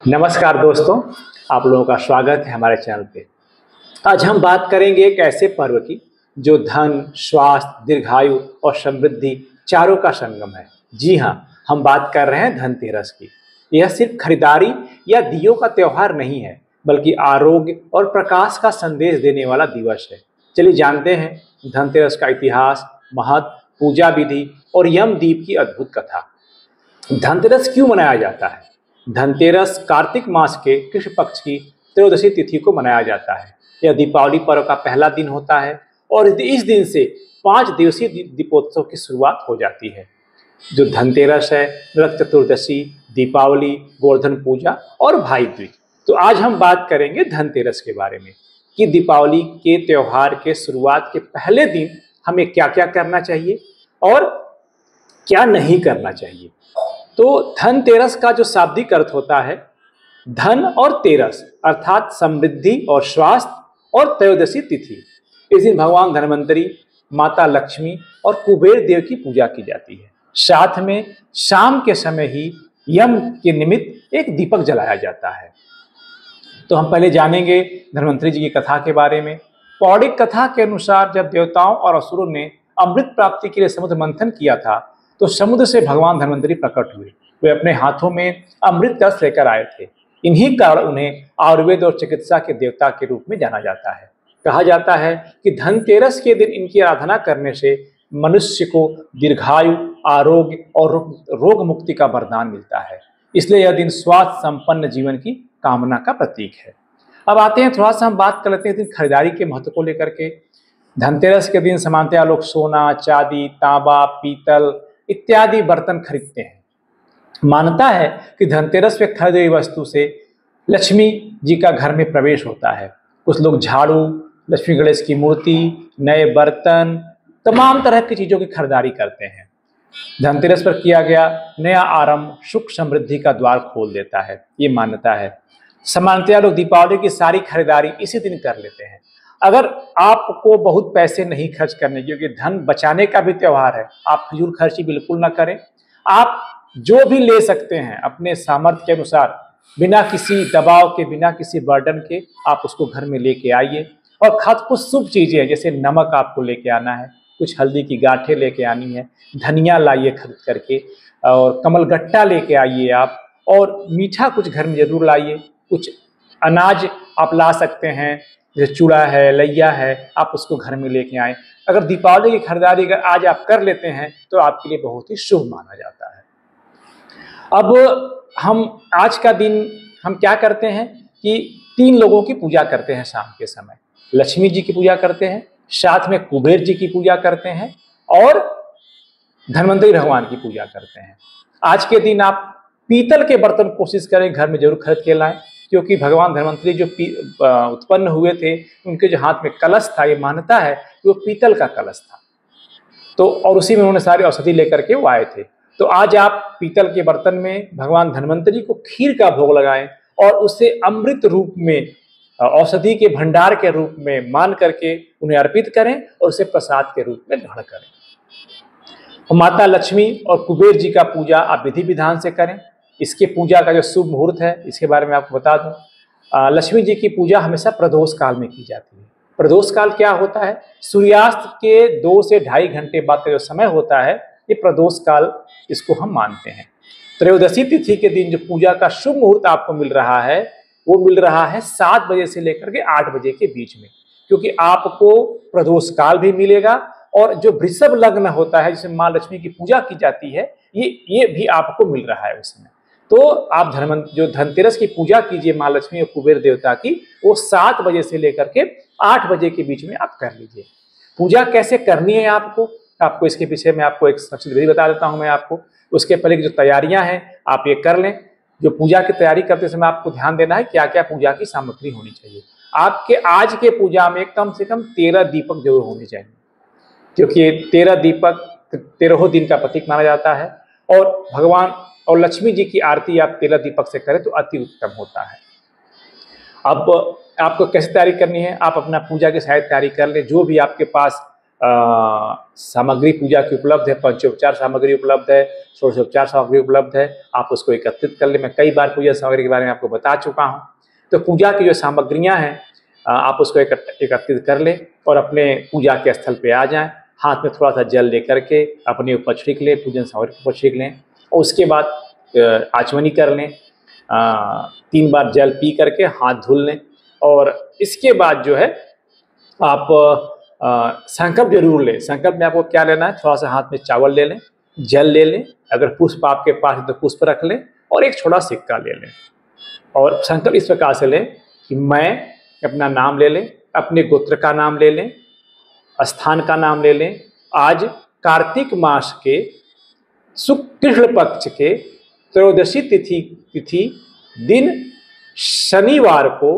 नमस्कार दोस्तों, आप लोगों का स्वागत है हमारे चैनल पे। आज हम बात करेंगे एक ऐसे पर्व की जो धन, स्वास्थ्य, दीर्घायु और समृद्धि चारों का संगम है। जी हाँ, हम बात कर रहे हैं धनतेरस की। यह सिर्फ खरीदारी या दियों का त्योहार नहीं है, बल्कि आरोग्य और प्रकाश का संदेश देने वाला दिवस है। चलिए जानते हैं धनतेरस का इतिहास, महत्व, पूजा विधि और यमदीप की अद्भुत कथा। धनतेरस क्यों मनाया जाता है? धनतेरस कार्तिक मास के कृष्ण पक्ष की त्रयोदशी तिथि को मनाया जाता है। यह दीपावली पर्व का पहला दिन होता है और इस दिन से 5 दिवसीय दीपोत्सव की शुरुआत हो जाती है। जो धनतेरस है, नरक चतुर्दशी, दीपावली, गोवर्धन पूजा और भाई दूज। तो आज हम बात करेंगे धनतेरस के बारे में कि दीपावली के त्योहार के शुरुआत के पहले दिन हमें क्या क्या करना चाहिए और क्या नहीं करना चाहिए। तो धनतेरस का जो शाब्दिक अर्थ होता है, धन और तेरस अर्थात समृद्धि और स्वास्थ्य और त्रयोदशी तिथि। इस दिन भगवान धन्वंतरी, माता लक्ष्मी और कुबेर देव की पूजा की जाती है। साथ में शाम के समय ही यम के निमित्त एक दीपक जलाया जाता है। तो हम पहले जानेंगे धन्वंतरी जी की कथा के बारे में। पौराणिक कथा के अनुसार जब देवताओं और असुरों ने अमृत प्राप्ति के लिए समुद्र मंथन किया था, तो समुद्र से भगवान धन्वंतरी प्रकट हुए। वे अपने हाथों में अमृत कलश लेकर आए थे। इन्हीं कारण उन्हें आयुर्वेद और चिकित्सा के देवता के रूप में जाना जाता है। कहा जाता है कि धनतेरस के दिन इनकी आराधना करने से मनुष्य को दीर्घायु, आरोग्य और रोग मुक्ति का वरदान मिलता है। इसलिए यह दिन स्वास्थ्य संपन्न जीवन की कामना का प्रतीक है। अब आते हैं, थोड़ा सा हम बात कर लेते हैं खरीदारी के महत्व को लेकर के। धनतेरस के दिन सामान्यतः लोग सोना, चांदी, तांबा, पीतल इत्यादि बर्तन खरीदते हैं। मान्यता है कि धनतेरस पे खरीदी हुई वस्तु से लक्ष्मी जी का घर में प्रवेश होता है। कुछ लोग झाड़ू, लक्ष्मी गणेश की मूर्ति, नए बर्तन, तमाम तरह की चीजों की खरीदारी करते हैं। धनतेरस पर किया गया नया आरंभ सुख समृद्धि का द्वार खोल देता है, ये मान्यता है। सामान्यतः लोग दीपावली की सारी खरीदारी इसी दिन कर लेते हैं। अगर आपको बहुत पैसे नहीं खर्च करने, क्योंकि धन बचाने का भी त्योहार है, आप फिजूल खर्ची बिल्कुल ना करें। आप जो भी ले सकते हैं अपने सामर्थ्य के अनुसार, बिना किसी दबाव के, बिना किसी बर्डन के, आप उसको घर में लेके आइए। और खास कुछ शुभ चीजें जैसे नमक आपको लेके आना है, कुछ हल्दी की गांठें लेके आनी है, धनिया लाइए खरीद करके, और कमलगट्टा लेके आइए आप, और मीठा कुछ घर में जरूर लाइए। कुछ अनाज आप ला सकते हैं, जैसे चूड़ा है, लैया है, आप उसको घर में लेके आए। अगर दीपावली की खरीदारी अगर आज आप कर लेते हैं तो आपके लिए बहुत ही शुभ माना जाता है। अब हम आज का दिन हम क्या करते हैं कि 3 लोगों की पूजा करते हैं शाम के समय। लक्ष्मी जी की पूजा करते हैं, साथ में कुबेर जी की पूजा करते हैं और धन्वंतरी भगवान की पूजा करते हैं। आज के दिन आप पीतल के बर्तन कोशिश करें घर में जरूर खरीद के लाएं, क्योंकि भगवान धन्वंतरी जो उत्पन्न हुए थे, उनके जो हाथ में कलश था, ये मान्यता है कि वो पीतल का कलश था। तो और उसी में उन्होंने सारी औषधि लेकर के वो आए थे। तो आज आप पीतल के बर्तन में भगवान धन्वंतरी को खीर का भोग लगाएं और उसे अमृत रूप में, औषधि के भंडार के रूप में मान करके उन्हें अर्पित करें और उसे प्रसाद के रूप में ग्रहण करें। माता लक्ष्मी और कुबेर जी का पूजा आप विधि विधान से करें। इसके पूजा का जो शुभ मुहूर्त है, इसके बारे में आपको बता दूं। लक्ष्मी जी की पूजा हमेशा प्रदोष काल में की जाती है। प्रदोष काल क्या होता है? सूर्यास्त के 2 से ढाई घंटे बाद का जो समय होता है, ये प्रदोष काल इसको हम मानते हैं। त्रयोदशी तिथि के दिन जो पूजा का शुभ मुहूर्त आपको मिल रहा है, वो मिल रहा है 7 बजे से लेकर के 8 बजे के बीच में, क्योंकि आपको प्रदोष काल भी मिलेगा और जो वृषभ लग्न होता है जिसमें माँ लक्ष्मी की पूजा की जाती है, ये भी आपको मिल रहा है उसमें। तो आप जो धनतेरस की पूजा कीजिए माँ लक्ष्मी और कुबेर देवता की, वो 7 बजे से लेकर के 8 बजे के बीच में आप कर लीजिए। पूजा कैसे करनी है आपको इसके पीछे में आपको एक सबसे विधि बता देता हूं मैं आपको। उसके पहले की जो तैयारियां हैं आप ये कर लें। जो पूजा की तैयारी करते समय आपको ध्यान देना है क्या क्या पूजा की सामग्री होनी चाहिए। आपके आज के पूजा में कम से कम 13 दीपक जरूर होने चाहिए, क्योंकि 13 दीपक 13 दिन का प्रतीक माना जाता है। और भगवान और लक्ष्मी जी की आरती आप 13 दीपक से करें तो अति उत्तम होता है। अब आपको कैसे तैयारी करनी है, आप अपना पूजा की सारी तैयारी कर ले। जो भी आपके पास सामग्री पूजा की उपलब्ध है, पंचोपचार सामग्री उपलब्ध है, षोडशोपचार सामग्री उपलब्ध है। आप उसको एकत्रित कर ले। मैं कई बार पूजा सामग्री के बारे में आपको बता चुका हूँ। तो पूजा की जो सामग्रियाँ हैं आप उसको एकत्रित कर लें और अपने पूजा के स्थल पे आ जाएं। हाथ में थोड़ा सा जल लेकर के अपने ऊपर छिड़क लें, पूजन सामग्री के ऊपर छिड़क लें और उसके बाद आचमनी कर लें। 3 बार जल पी करके हाथ धुल लें और इसके बाद जो है आप संकल्प जरूर लें। संकल्प में आपको क्या लेना है, थोड़ा सा हाथ में चावल ले लें, जल ले लें, अगर पुष्प आपके पास है तो पुष्प रख लें और एक छोटा सिक्का ले लें। और संकल्प इस प्रकार से लें कि मैं अपना नाम ले लें, अपने गोत्र का नाम ले लें, स्थान का नाम ले लें। आज कार्तिक मास के शुक्ल पक्ष के त्रयोदशी तिथि दिन शनिवार को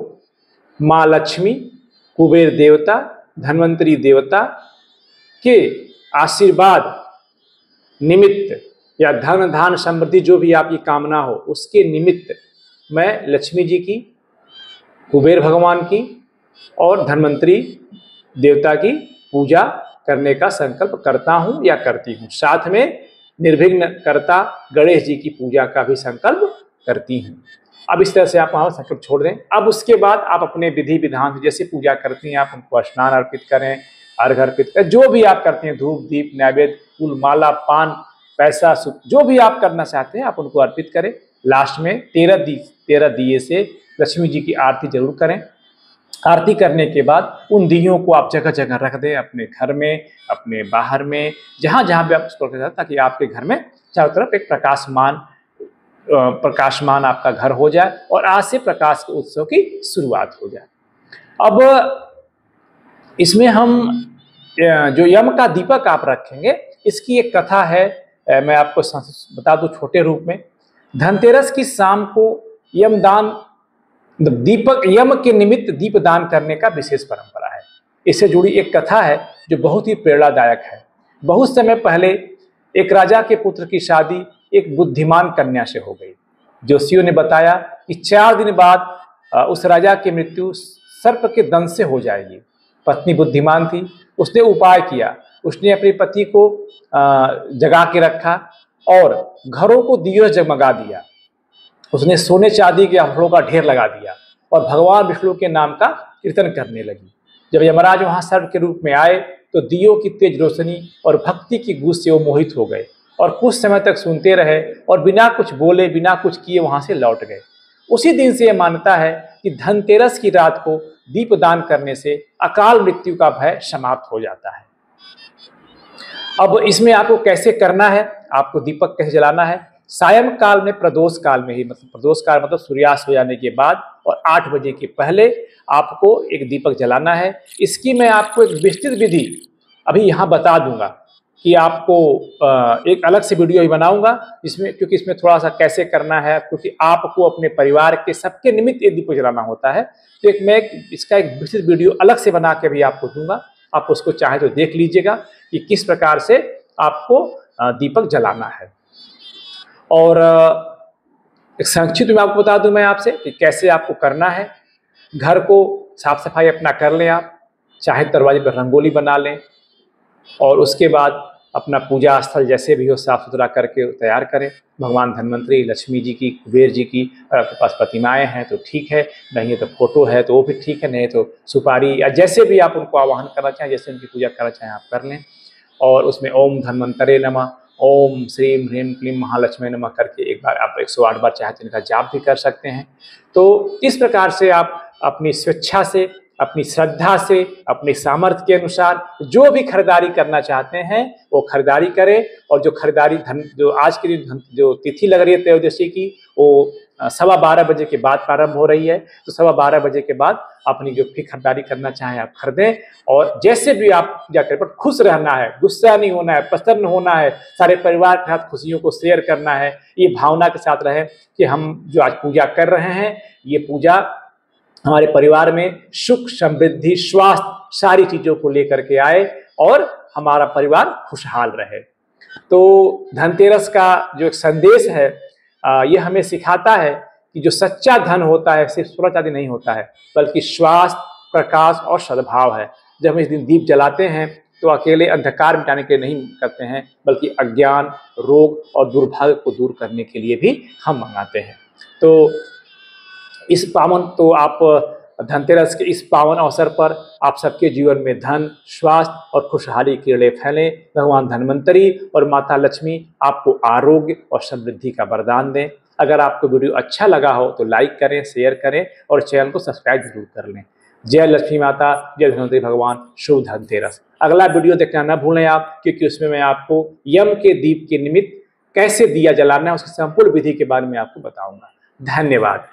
माँ लक्ष्मी, कुबेर देवता, धन्वंतरी देवता के आशीर्वाद निमित्त या धन धान समृद्धि जो भी आपकी कामना हो उसके निमित्त मैं लक्ष्मी जी की, कुबेर भगवान की और धन्वंतरी देवता की पूजा करने का संकल्प करता हूँ या करती हूँ। साथ में निर्विघ्न कर्ता गणेश जी की पूजा का भी संकल्प करती हूँ। अब इस तरह से आप वहाँ संकल्प छोड़ दें। अब उसके बाद आप अपने विधि विधान जैसे पूजा करती हैं, आप उनको स्नान अर्पित करें, अर्घ्य अर्पित करें, जो भी आप करते हैं, धूप दीप नैवेद्य फूल माला पान पैसा जो भी आप करना चाहते हैं आप उनको अर्पित करें। लास्ट में 13 दिए से लक्ष्मी जी की आरती जरूर करें। आरती करने के बाद उन दियों को आप जगह जगह रख दें, अपने घर में, अपने बाहर में, जहाँ जहाँ भी आप उसको रख दें, ताकि आपके घर में चारों तरफ एक प्रकाशमान आपका घर हो जाए और आज से प्रकाश के उत्सव की शुरुआत हो जाए। अब इसमें हम जो यम का दीपक आप रखेंगे इसकी एक कथा है, मैं आपको बता दूं छोटे रूप में। धनतेरस की शाम को यमदान दीपक यम के निमित्त दीप दान करने का विशेष परंपरा है। इससे जुड़ी एक कथा है जो बहुत ही प्रेरणादायक है। बहुत समय पहले एक राजा के पुत्र की शादी एक बुद्धिमान कन्या से हो गई। जोशियों ने बताया कि 4 दिन बाद उस राजा की मृत्यु सर्प के दंश से हो जाएगी। पत्नी बुद्धिमान थी, उसने उपाय किया। उसने अपने पति को जगा के रखा और घरों को दियों से जगमगा दिया। उसने सोने चांदी के आभूषणों का ढेर लगा दिया और भगवान विष्णु के नाम का कीर्तन करने लगी। जब यमराज वहां सर्प के रूप में आए तो दियों की तेज रोशनी और भक्ति की गूंज से वो मोहित हो गए और कुछ समय तक सुनते रहे और बिना कुछ बोले बिना कुछ किए वहां से लौट गए। उसी दिन से यह मान्यता है कि धनतेरस की रात को दीप दान करने से अकाल मृत्यु का भय समाप्त हो जाता है। अब इसमें आपको कैसे करना है, आपको दीपक कैसे जलाना है। सायं काल में प्रदोष काल में ही, मतलब प्रदोष काल मतलब सूर्यास्त हो जाने के बाद और 8 बजे के पहले आपको एक दीपक जलाना है। इसकी मैं आपको एक विस्तृत विधि अभी यहाँ बता दूंगा कि आपको एक अलग से वीडियो ही बनाऊंगा इसमें, क्योंकि इसमें थोड़ा सा कैसे करना है, क्योंकि आपको अपने परिवार के सबके निमित्त ये दीपक जलाना होता है। तो मैं इसका एक विस्तृत वीडियो अलग से बना के भी आपको दूंगा। आप उसको चाहे तो देख लीजिएगा कि किस प्रकार से आपको दीपक जलाना है। और एक संक्षिप्त में आपको बता दूं मैं आपसे कि कैसे आपको करना है। घर को साफ सफाई अपना कर लें, आप चाहे दरवाजे पर रंगोली बना लें और उसके बाद अपना पूजा स्थल जैसे भी हो साफ सुथरा करके तैयार करें। भगवान धन्वंतरी, लक्ष्मी जी की, कुबेर जी की, अगर आपके पास प्रतिमाएं हैं तो ठीक है, नहीं है तो फोटो है तो वो भी ठीक है, नहीं तो सुपारी या जैसे भी आप उनको आवाहन करना चाहें, जैसे उनकी पूजा करना चाहें आप कर लें। और उसमें ओम धन्वंतरे नमः, ओम श्रीम ह्रीम क्लीम महालक्ष्मी नमः करके एक बार आप 108 बार चाहे तो इनका जाप भी कर सकते हैं। तो इस प्रकार से आप अपनी स्वेच्छा से, अपनी श्रद्धा से, अपने सामर्थ्य के अनुसार जो भी खरीदारी करना चाहते हैं वो खरीदारी करें। और जो खरीदारी जो आज के दिन जो तिथि लग रही है त्रयोदशी की, वो 12:15 बजे के बाद प्रारंभ हो रही है। तो 12:15 बजे के बाद अपनी जो भी खरीदारी करना चाहें आप खरीदें। और जैसे भी आप पूजा करें पर खुश रहना है, गुस्सा नहीं होना है, प्रसन्न होना है, सारे परिवार के साथ खुशियों को शेयर करना है। ये भावना के साथ रहे कि हम जो आज पूजा कर रहे हैं ये पूजा हमारे परिवार में सुख समृद्धि स्वास्थ्य सारी चीजों को लेकर के आए और हमारा परिवार खुशहाल रहे। तो धनतेरस का जो एक संदेश है ये हमें सिखाता है कि जो सच्चा धन होता है सिर्फ सोना चांदी नहीं होता है, बल्कि स्वास्थ्य, प्रकाश और सद्भाव है। जब हम इस दिन दीप जलाते हैं तो अकेले अंधकार मिटाने के लिए नहीं करते हैं, बल्कि अज्ञान, रोग और दुर्भाग्य को दूर करने के लिए भी हम मंगाते हैं। तो इस पावन तो आप धनतेरस के इस पावन अवसर पर आप सबके जीवन में धन, स्वास्थ्य और खुशहाली की किरणें फैलें। भगवान धन्वंतरी और माता लक्ष्मी आपको आरोग्य और समृद्धि का वरदान दें। अगर आपको वीडियो अच्छा लगा हो तो लाइक करें, शेयर करें और चैनल को सब्सक्राइब जरूर कर लें। जय लक्ष्मी माता, जय धन्वंतरी भगवान, शुभ धनतेरस। अगला वीडियो देखना न भूलें आप, क्योंकि उसमें मैं आपको यम के दीप के निमित्त कैसे दिया जलाना है उसकी संपूर्ण विधि के बारे में आपको बताऊंगा। धन्यवाद।